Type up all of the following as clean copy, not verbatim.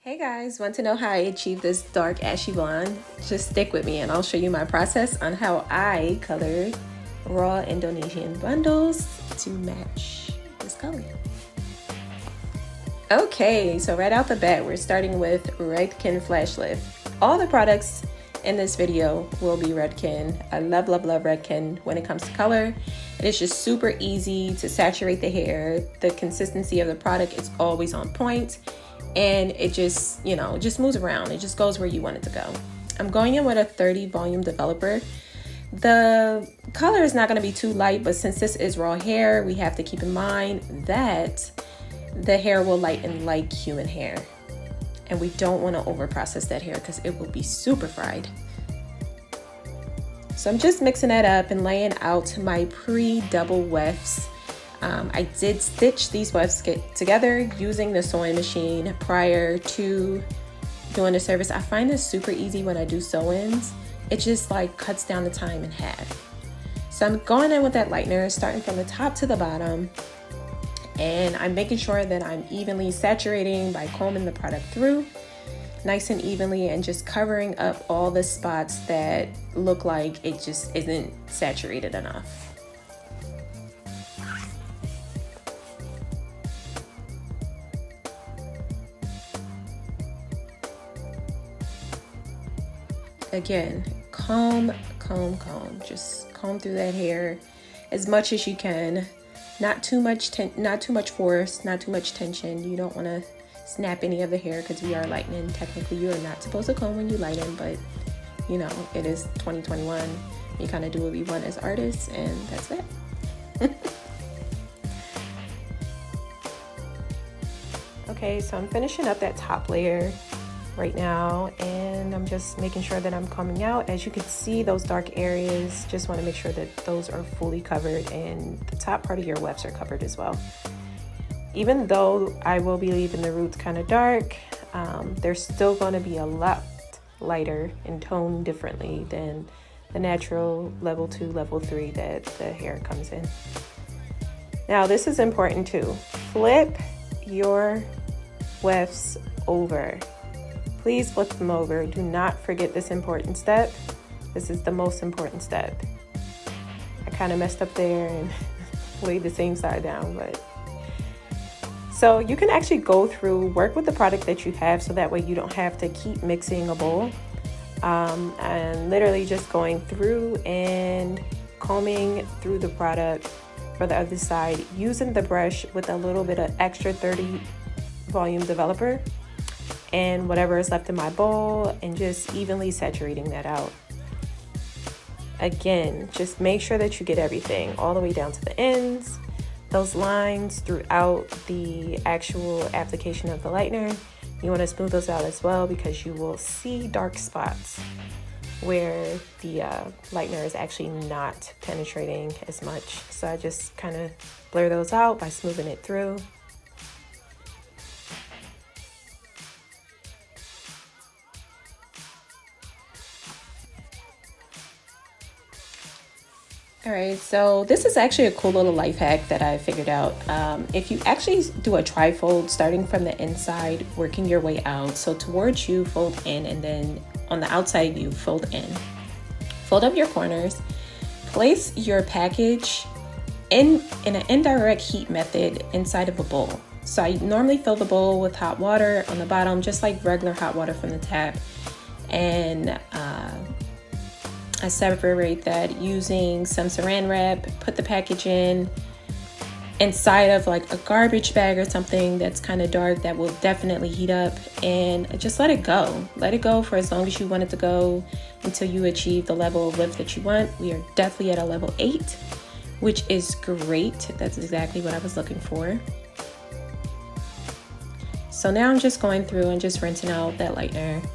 Hey guys, want to know how I achieved this dark ashy blonde? Just stick with me and I'll show you my process on how I colored Raw Indonesian bundles to match this color. Okay, so right out the bat, we're starting with Redken Flash Lift. All the products in this video will be Redken. I love Redken when it comes to color. It is just super easy to saturate the hair. The consistency of the product is always on point. And it just, just moves around. It just goes where you want it to go. I'm going in with a 30 volume developer. The color is not going to be too light, but since this is raw hair, we have to keep in mind that the hair will lighten like human hair. And we don't want to over process that hair because it will be super fried. So I'm just mixing that up and laying out my pre-double wefts. I did stitch these wefts together using the sewing machine prior to doing the service. I find this super easy when I do sew-ins. It just like cuts down the time in half. So I'm going in with that lightener, starting from the top to the bottom. And I'm making sure that I'm evenly saturating by combing the product through nice and evenly and just covering up all the spots that look like it just isn't saturated enough. Again, comb. Just comb through that hair as much as you can. Not too much force, not too much tension. You don't want to snap any of the hair because we are lightening. Technically, you are not supposed to comb when you lighten, but it is 2021. We kind of do what we want as artists, and that's it. Okay, so I'm finishing up that top layer right now, and I'm just making sure that I'm combing out. As you can see, those dark areas, just want to make sure that those are fully covered and the top part of your wefts are covered as well. Even though I will be leaving the roots kind of dark, they're still going to be a lot lighter and toned differently than the natural level 2, level 3 that the hair comes in. Now this is important too. Flip your wefts over. Please flip them over. Do not forget this important step. This is the most important step. I kind of messed up there and laid the same side down, but so you can actually go through, work with the product that you have so that way you don't have to keep mixing a bowl. And literally just going through and combing through the product for the other side using the brush with a little bit of extra 30 volume developer and whatever is left in my bowl, and just evenly saturating that out. Again, just make sure that you get everything all the way down to the ends, those lines throughout the actual application of the lightener. You want to smooth those out as well because you will see dark spots where the lightener is actually not penetrating as much. So I just kind of blur those out by smoothing it through. All right, so this is actually a cool little life hack that I figured out. If you actually do a tri-fold, starting from the inside, working your way out. So towards you, fold in, and then on the outside, you fold in. Fold up your corners. Place your package in an indirect heat method inside of a bowl. So I normally fill the bowl with hot water on the bottom, just like regular hot water from the tap. And I separate that using some saran wrap, put the package inside of like a garbage bag or something that's kind of dark that will definitely heat up, and just let it go. Let it go for as long as you want it to go until you achieve the level of lift that you want. We are definitely at a level 8, which is great. That's exactly what I was looking for. So now I'm just going through and just rinsing out that lightener,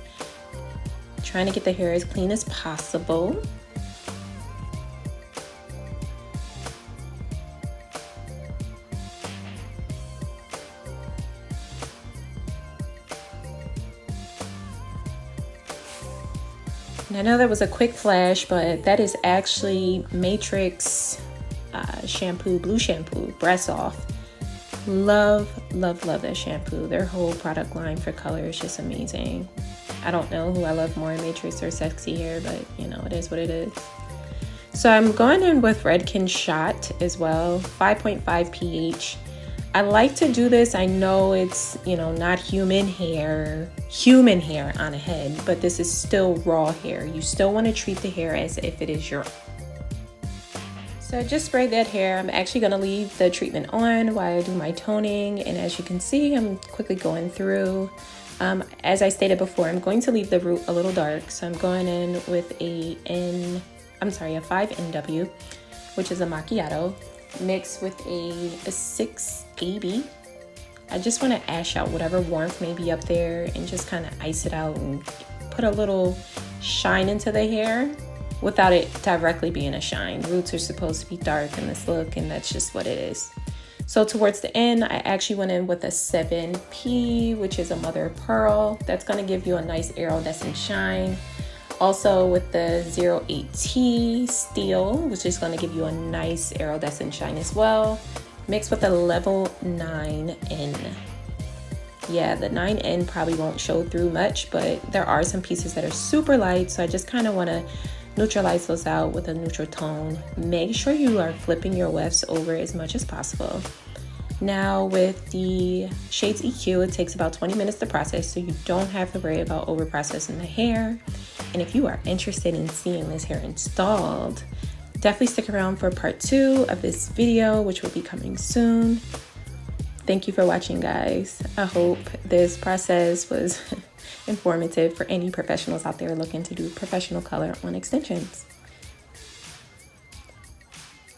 trying to get the hair as clean as possible. And I know that was a quick flash, but that is actually Matrix shampoo, blue shampoo, breath off. Love, love, love this shampoo. Their whole product line for color is just amazing. I don't know who I love more, Matrix or Sexy Hair, but you know, it is what it is. So I'm going in with Redken Shot as well, 5.5 pH. I like to do this. I know it's, you know, not human hair on a head, but this is still raw hair. You still want to treat the hair as if it is your own. So I just sprayed that hair. I'm actually going to leave the treatment on while I do my toning. And as you can see, I'm quickly going through. As I stated before, I'm going to leave the root a little dark. So I'm going in with a 5NW, which is a Macchiato, mixed with a 6 AB. I just want to ash out whatever warmth may be up there and just kind of ice it out and put a little shine into the hair without it directly being a shine. Roots are supposed to be dark in this look, and that's just what it is. So towards the end, I actually went in with a 7P, which is a mother of pearl. That's going to give you a nice iridescent shine. Also with the 08T steel, which is going to give you a nice iridescent shine as well, mixed with a level 9N. Yeah, the 9N probably won't show through much, but there are some pieces that are super light, so I just kind of want to neutralize those out with a neutral tone. Make sure you are flipping your wefts over as much as possible. Now with the Shades EQ, it takes about 20 minutes to process, so you don't have to worry about over processing the hair. And if you are interested in seeing this hair installed, definitely stick around for part 2 of this video, which will be coming soon. Thank you for watching, guys. I hope this process was informative for any professionals out there looking to do professional color on extensions.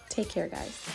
Take care, guys.